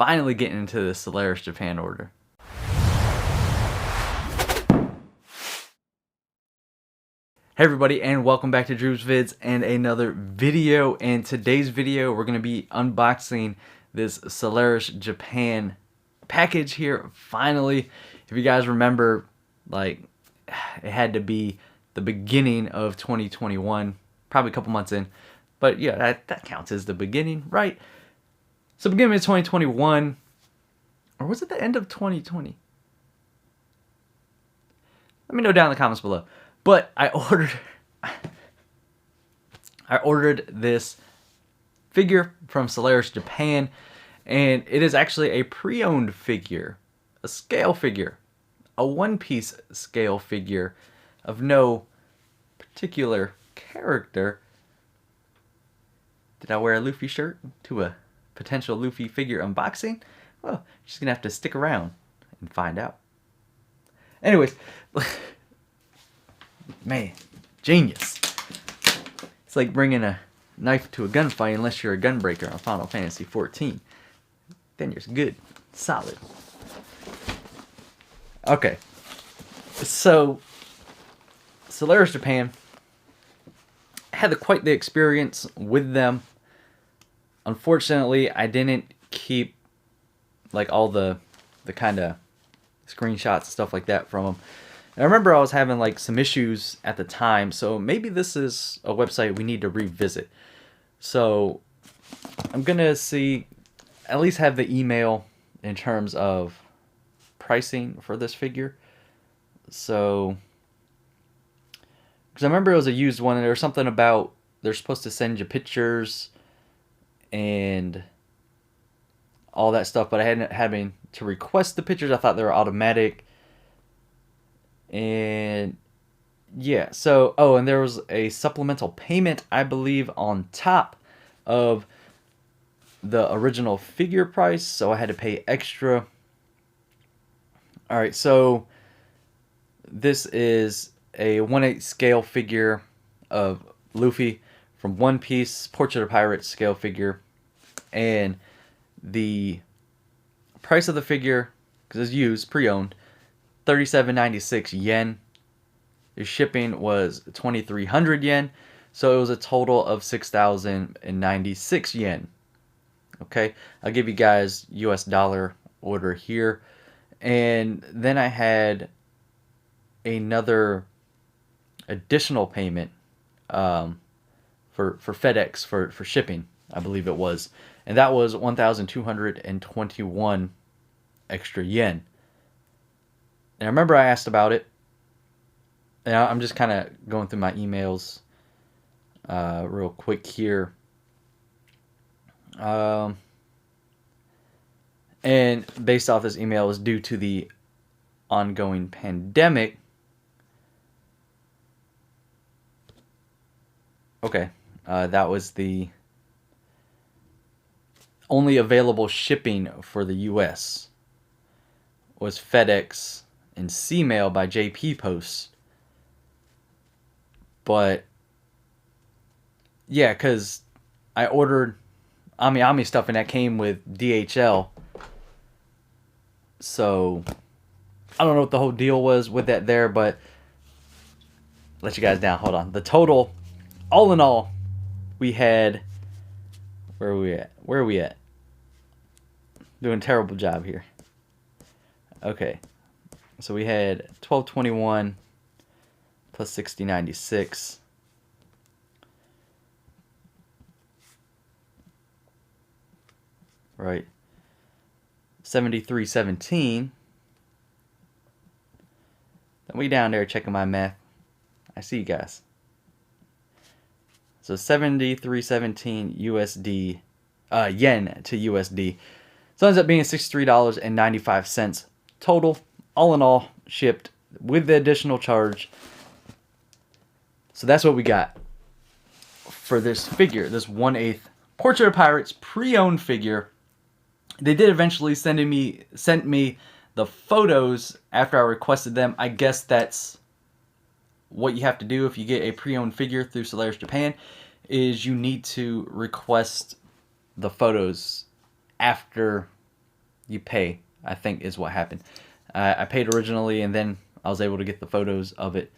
finally getting into the Solaris Japan order. Hey everybody, and welcome back to Droobz Vids and another video. In today's video, we're going to be unboxing this Solaris Japan package here, finally. If you guys remember, like, it had to be the beginning of 2021, probably a couple months in, but yeah, that counts as the beginning, right? So beginning of 2021, or was it the end of 2020? Let me know down in the comments below. But I ordered this figure from Solaris Japan, and it is actually a pre-owned figure, a scale figure, a one-piece scale figure of no particular character. Did I wear a Luffy shirt to a potential Luffy figure unboxing? Well, you're just gonna have to stick around and find out. Anyways. Man, genius. It's like bringing a knife to a gunfight unless you're a gunbreaker on Final Fantasy 14. Then you're good. Solid. Okay. So, Solaris Japan. I had quite the experience with them. Unfortunately, I didn't keep like all the kind of screenshots and stuff like that from them. And I remember I was having like some issues at the time, so maybe this is a website we need to revisit. So I'm gonna see, at least have the email in terms of pricing for this figure. So, because I remember it was a used one, and there was something about they're supposed to send you pictures and all that stuff, but I hadn't having to request the pictures. I thought they were automatic. And yeah, so, oh, and there was a supplemental payment, I believe, on top of the original figure price, so I had to pay extra. Alright, so this is a 1/8 scale figure of Luffy from One Piece, Portrait of Pirate scale figure, and the price of the figure, because it's used, pre-owned, 37.96 yen. The shipping was 2,300 yen, so it was a total of 6,096 yen. Okay, I'll give you guys US dollar order here. And then I had another additional payment for FedEx for shipping, I believe it was, and that was 1,221 extra yen. And I remember I asked about it, and I'm just kind of going through my emails real quick here. And based off this email, was due to the ongoing pandemic. Okay, that was the only available shipping for the US was FedEx and C-Mail by JP Post. But yeah, because I ordered Ami stuff and that came with DHL. So I don't know what the whole deal was with that there, but let you guys down. Hold on. The total, all in all, we had, where are we at? Where are we at? Doing a terrible job here. Okay. So we had 1221 plus 6096. Right. 7317. Then we down there checking my math. I see you guys. So 7317 USD, yen to USD. So it ends up being $63.95 total. All in all, shipped with the additional charge. So that's what we got for this figure, this 1/8 Portrait of Pirates pre-owned figure. They did eventually sent me the photos after I requested them. I guess that's what you have to do if you get a pre-owned figure through Solaris Japan, is you need to request the photos after you pay, I think is what happened. I paid originally, and then I was able to get the photos of it,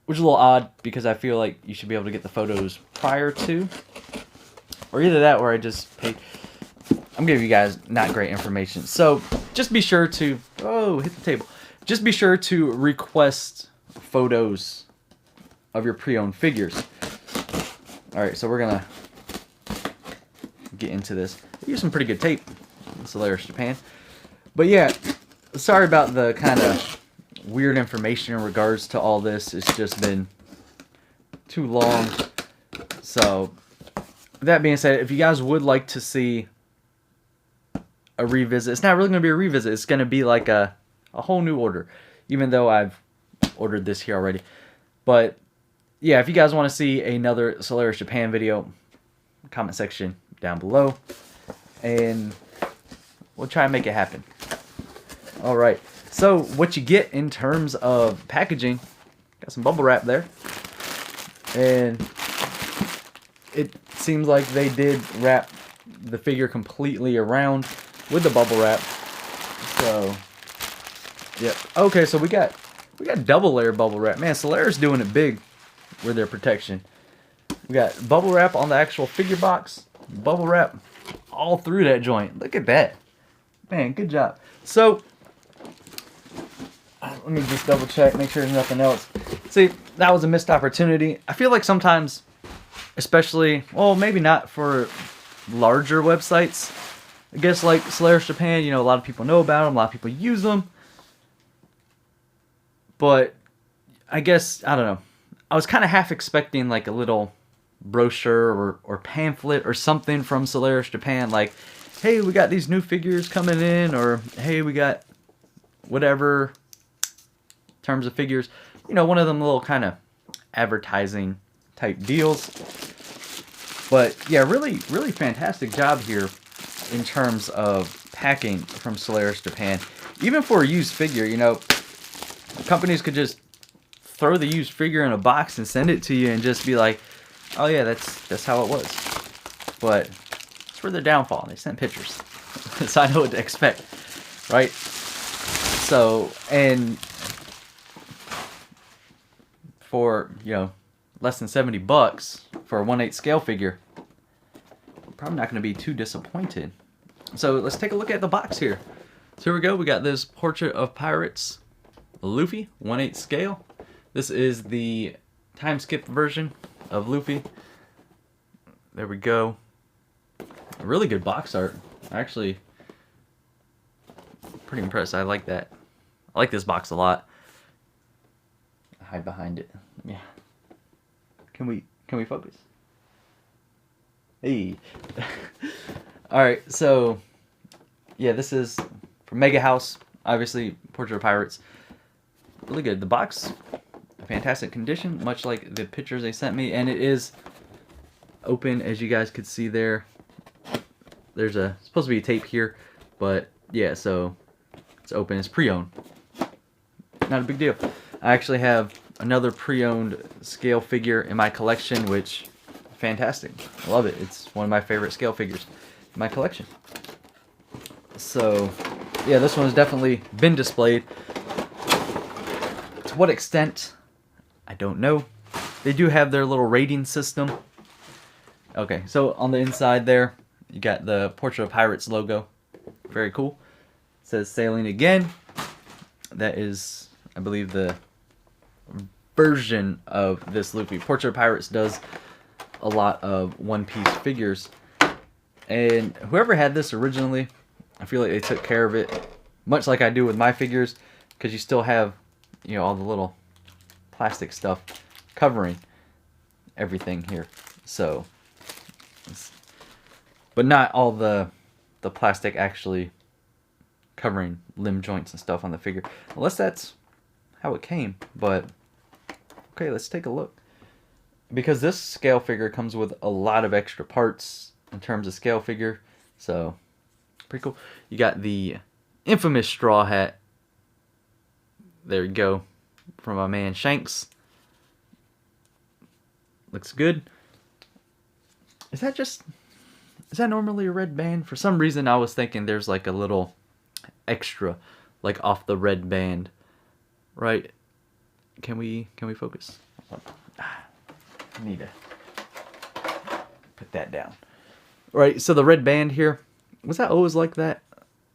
which is a little odd because I feel like you should be able to get the photos prior to, or either that or I just paid. I'm giving you guys not great information. So just be sure to, oh, hit the table. Just be sure to request photos of your pre-owned figures. All right, so we're gonna get into this. I use some pretty good tape, Solaris Japan. But yeah, sorry about the kind of weird information in regards to all this. It's just been too long. So that being said, if you guys would like to see a revisit, it's not really going to be a revisit. It's going to be like a whole new order, even though I've ordered this here already. But yeah, if you guys want to see another Solaris Japan video, comment section down below, and we'll try and make it happen. All right, so what you get in terms of packaging, got some bubble wrap there, and it seems like they did wrap the figure completely around with the bubble wrap. So yep. Okay, so we got double layer bubble wrap. Man, Solaris doing it big with their protection. We got bubble wrap on the actual figure box, bubble wrap all through that joint. Look at that. Man, good job. So let me just double check, make sure there's nothing else. See, that was a missed opportunity. I feel like sometimes, especially, well, maybe not for larger websites, I guess like Solaris Japan, you know, a lot of people know about them, a lot of people use them. But I guess, I don't know, I was kind of half expecting like a little brochure or pamphlet or something from Solaris Japan, like, hey, we got these new figures coming in, or hey, we got whatever terms of figures, you know, one of them little kind of advertising type deals. But yeah, really fantastic job here in terms of packing from Solaris Japan. Even for a used figure, you know, companies could just throw the used figure in a box and send it to you and just be like, oh yeah, that's how it was. But it's for their downfall. They sent pictures. So I know what to expect, right? So, and for, you know, less than 70 bucks for a 1/8 scale figure, I'm probably not going to be too disappointed. So let's take a look at the box here. So here we go. We got this Portrait of Pirates Luffy 1/8 scale. This is the time skip version of Luffy. There we go. Really good box art. Actually, pretty impressed. I like that. I like this box a lot. I hide behind it. Yeah. Can we focus? Hey. All right. So yeah, this is from Mega House. Obviously, Portrait of Pirates. Really good. The box, fantastic condition, much like the pictures they sent me, and it is open, as you guys could see there. There's supposed to be a tape here, but yeah, so it's open. It's pre-owned. Not a big deal. I actually have another pre-owned scale figure in my collection, which fantastic. I love it. It's one of my favorite scale figures in my collection. So yeah, this one has definitely been displayed. To what extent, I don't know. They do have their little rating system. Okay, so on the inside there, you got the Portrait of Pirates logo. Very cool. It says sailing again. That is, I believe, the version of this Luffy. Portrait of Pirates does a lot of one-piece figures. And whoever had this originally, I feel like they took care of it, much like I do with my figures, because you still have, you know, all the little plastic stuff covering everything here. So, but not all the plastic actually covering limb joints and stuff on the figure, unless that's how it came. But okay, let's take a look, because this scale figure comes with a lot of extra parts in terms of scale figure. So pretty cool. You got the infamous straw hat. There you go, from my man Shanks. Looks good. Is that just Is that normally a red band? For some reason I was thinking there's like a little extra like off the red band. Right? Can we focus? I need to put that down. Right, so the red band here, was that always like that?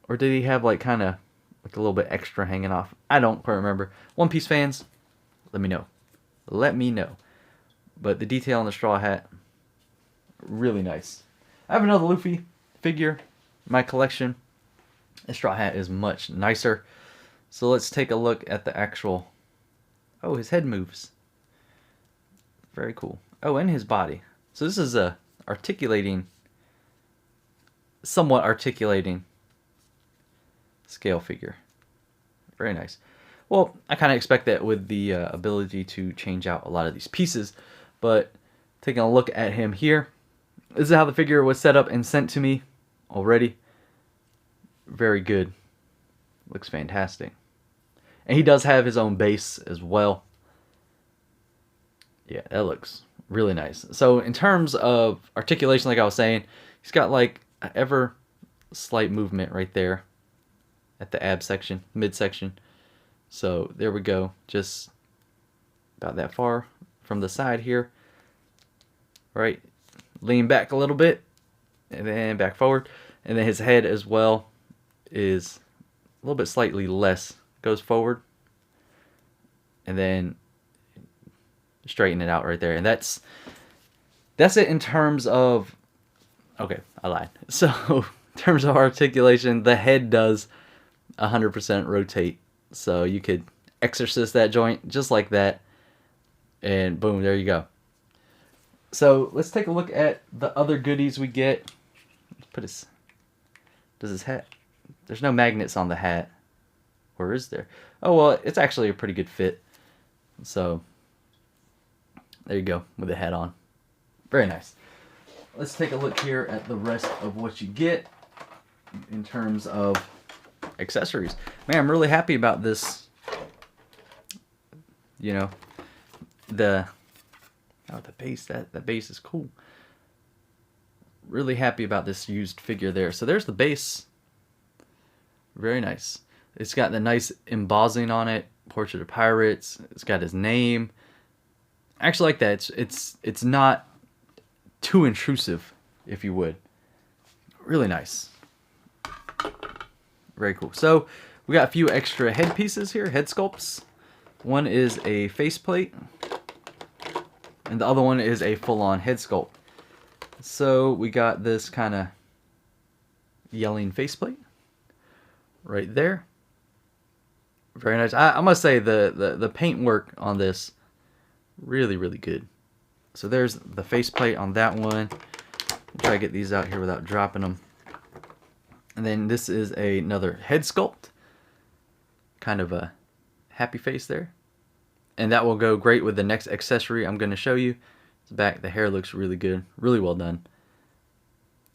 Or did he have like kind of like a little bit extra hanging off? I don't quite remember. One Piece fans, let me know. Let me know. But the detail on the straw hat, really nice. I have another Luffy figure in my collection. The straw hat is much nicer. So let's take a look at the actual... Oh, his head moves. Very cool. Oh, and his body. So this is a articulating, somewhat articulating scale figure. Very nice. Well, I kind of expect that with the ability to change out a lot of these pieces. But taking a look at him here, this is how the figure was set up and sent to me already. Very good. Looks fantastic. And he does have his own base as well. Yeah, that looks really nice. So in terms of articulation, like I was saying, he's got like an ever slight movement right there at the ab section, midsection. So there we go. Just about that far from the side here. Right. Lean back a little bit and then back forward. And then his head as well is a little bit slightly less. Goes forward. And then straighten it out right there. And that's it in terms of... Okay, I lied. So in terms of articulation, the head does 100% rotate. So you could exorcist that joint just like that. And boom, there you go. So let's take a look at the other goodies we get. Let's put his... Does his hat... There's no magnets on the hat. Or is there? Oh, well, it's actually a pretty good fit. So, there you go, with the hat on. Very nice. Let's take a look here at the rest of what you get in terms of accessories. Man, I'm really happy about this. You know, the base, that base is cool. Really happy about this used figure there. So there's the base. Very nice. It's got the nice embossing on it. Portrait of Pirates. It's got his name. I actually like that. It's not too intrusive, if you would. Really nice. Very cool. So we got a few extra head pieces here, head sculpts. One is a faceplate, and the other one is a full-on head sculpt. So we got this kind of yelling faceplate right there. Very nice. I must say the paint work on this really, really good. So there's the faceplate on that one. I'll try to get these out here without dropping them. And then this is another head sculpt. Kind of a happy face there. And that will go great with the next accessory I'm going to show you. The back, the hair looks really good. Really well done.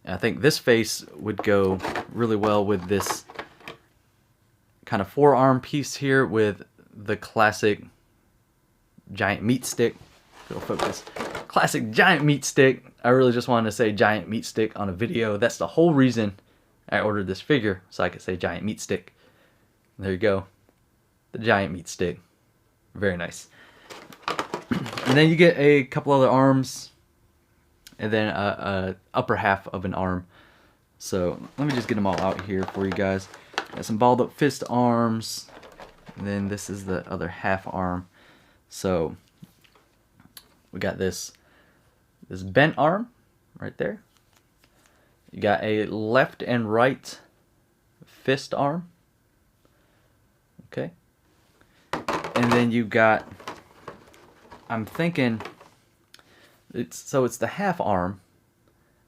And I think this face would go really well with this kind of forearm piece here with the classic giant meat stick. Go focus. Classic giant meat stick. I really just wanted to say giant meat stick on a video. That's the whole reason I ordered this figure, so I could say giant meat stick. And there you go. The giant meat stick. Very nice. And then you get a couple other arms. And then a upper half of an arm. So let me just get them all out here for you guys. Got some balled up fist arms. And then this is the other half arm. So we got this bent arm right there. You got a left and right fist arm. Okay. And then you got, I'm thinking, it's the half arm.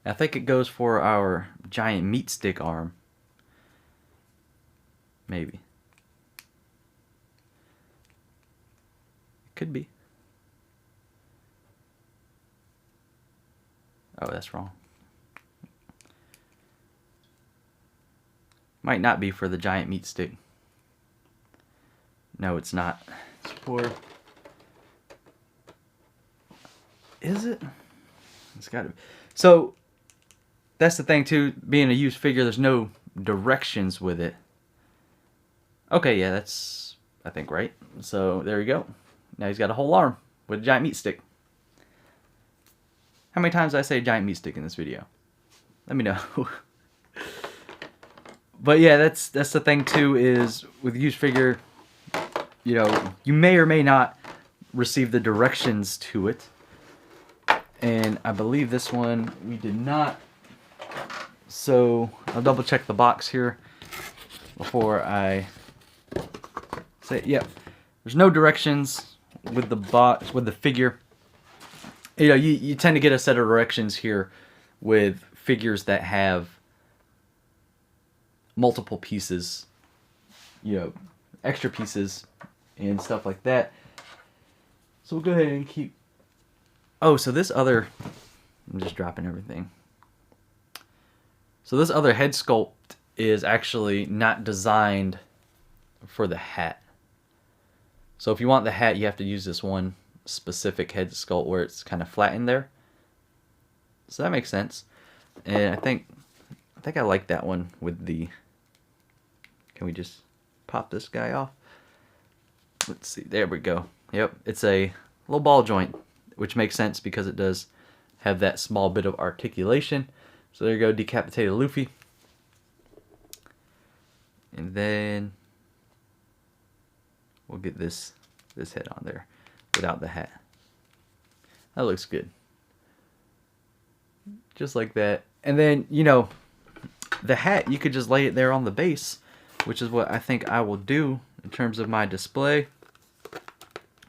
I think it goes for our giant meat stick arm. Maybe. Could be. Oh, that's wrong. Might not be for the giant meat stick. No, it's not. It's for... Is it? It's gotta be. So, that's the thing too, being a used figure, there's no directions with it. Okay, yeah, that's, I think, right. So there you go. Now he's got a whole arm with a giant meat stick. How many times did I say giant meat stick in this video? Let me know. But yeah, that's the thing too, is with used figure, you know, you may or may not receive the directions to it. And I believe this one we did not. So I'll double check the box here before I say, yep. There's no directions with the box, with the figure. You know, you tend to get a set of directions here with figures that have multiple pieces, you know, extra pieces and stuff like that. So we'll go ahead and keep. Oh, so this other, I'm just dropping everything. So this other head sculpt is actually not designed for the hat. So if you want the hat, you have to use this one specific head sculpt where it's kind of flat in there. So that makes sense. And I think I like that one with the, can we just pop this guy off? Let's see, there we go. Yep, it's a little ball joint, which makes sense because it does have that small bit of articulation. So there you go, decapitated Luffy. And then we'll get this head on there without the hat. That looks good. Just like that. And then, you know, the hat, you could just lay it there on the base, which is what I think I will do in terms of my display.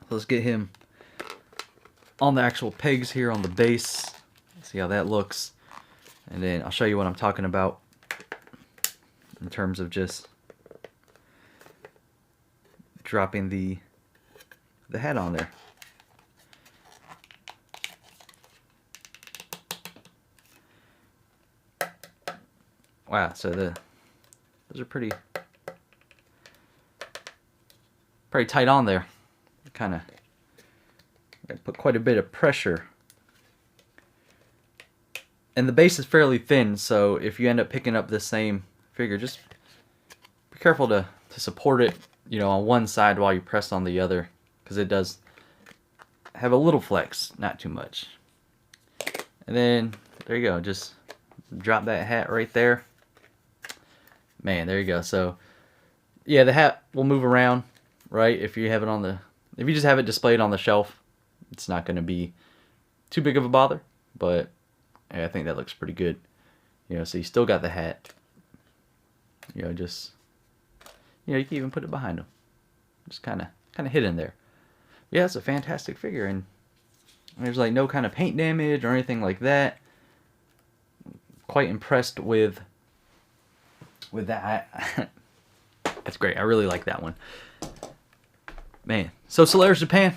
Let's get him on the actual pegs here on the base. See how that looks. And then I'll show you what I'm talking about in terms of just dropping the hat on there. Wow, so those are pretty tight on there. Kind of put quite a bit of pressure. And the base is fairly thin, so if you end up picking up the same figure, just be careful to support it, you know, on one side while you press on the other, because it does have a little flex, not too much. And then there you go, just drop that hat right there. Man, there you go. So yeah, the hat will move around, right? If you have it on the, if you just have it displayed on the shelf, it's not going to be too big of a bother, but yeah, I think that looks pretty good. You know, so you still got the hat. You know, just, you know, you can even put it behind him. Just kind of hidden there. Yeah, it's a fantastic figure, and there's like no kind of paint damage or anything like that. Quite impressed with that. That's great. I really like that one. Man, so Solaris Japan,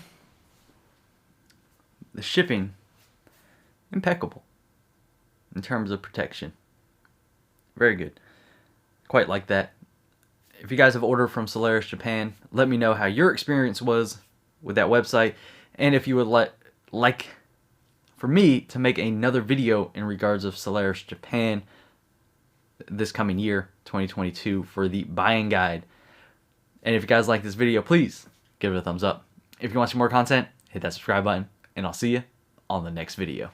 the shipping, impeccable in terms of protection. Very good. Quite like that. If you guys have ordered from Solaris Japan, let me know how your experience was with that website, and if you would like for me to make another video in regards of Solaris Japan this coming year, 2022, for the buying guide. And if you guys like this video, please give it a thumbs up. If you want some more content, hit that subscribe button, and I'll see you on the next video.